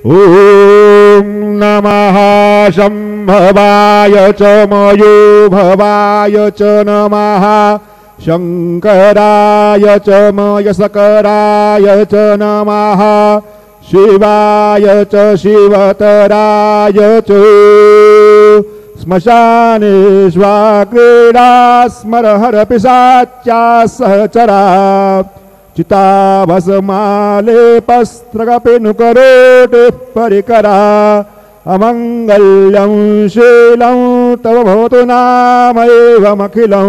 ॐ नमः शम्भवाय च मयोभवाय च नमः शङ्कराय च मयसकराय च नमः शिवाय च शिवतराय च श्मशानेष्वा स्मरहर पिशाच्या सहचरा चिताभस्मालेपस्त्रकपिनुकरोटिः परिकरा अमङ्गल्यं शीलं तव भवतु नामैवमखिलं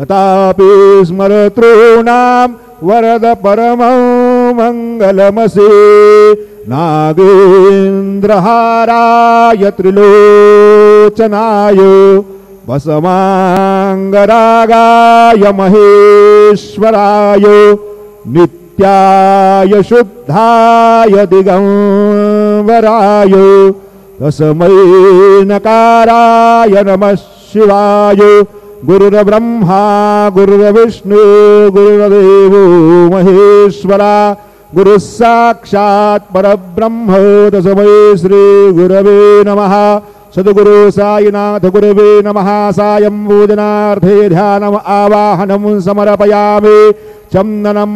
तथापि स्मरतॄणां वरद परमं मङ्गलमसि नागेन्द्रहाराय त्रिलोचनाय वसमाङ्गरागाय महेश्वराय नित्याय शुद्धाय दिगंबराय तस्मै नकाराय नमः शिवाय गुरुर्ब्रह्मा गुरुर्विष्णु गुरुर्देवो महेश्वरा गुरुः साक्षात् परब्रह्म तस्मै श्री गुरवे नमः। सद्गुरु साईनाथ गुरुवे नमः। सायं पूजनार्थे ध्यानम् आवाहनं समर्पयामि। चन्दनं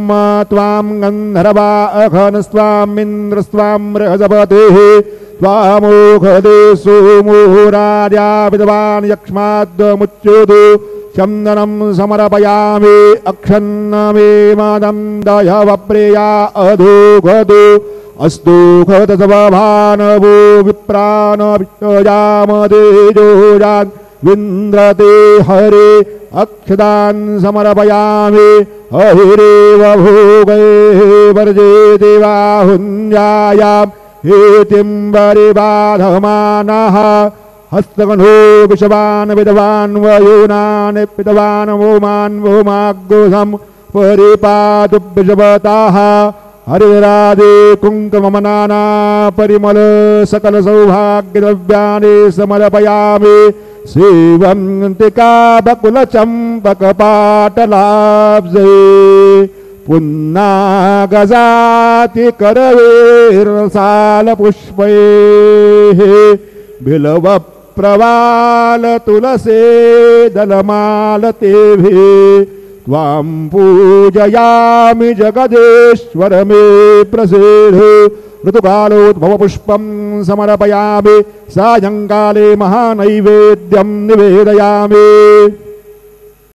त्वां गन्धर्वा अघनस्त्वाम् इन्द्रस्त्वां बृहस्पतिः त्वामोघदेषु मुहुराद्या विद्वान् यक्ष्माद्मुच्युतु चन्दनं समर्पयामि। अक्षन्नमे मदं दयवप्रिया अधोघतु अस्तु खतसवभानवो विप्राण विश्वजामदेजोजान् विन्द्रते हरे अक्षदान् समर्पयामि। अहिरेव भोगैः वर्जे देवाहुञ्जायां हेतिम्बरिबाधमानः हस्तगणो विषवान् विद्वान् वयोनान् पितवान् वोमान् वोमाग्रोधं परिपातु विषवताः हरिरादे कुङ्कुममनाना परिमल सकल सौभाग्यद्रव्याणि समर्पयामि। सेवन्तिका बकुलचम्पकपाटलाब्जे पुन्नागजाति करवेर्सालपुष्पैः बिल्वप्रवाल तुलसे दलमालतेभिः त्वां पूजयामि जगदेश्वर मे प्रसीद। ऋतुकालोद्भवपुष्पं समर्पयामि। सायंकाले महानैवेद्यं निवेदयामि।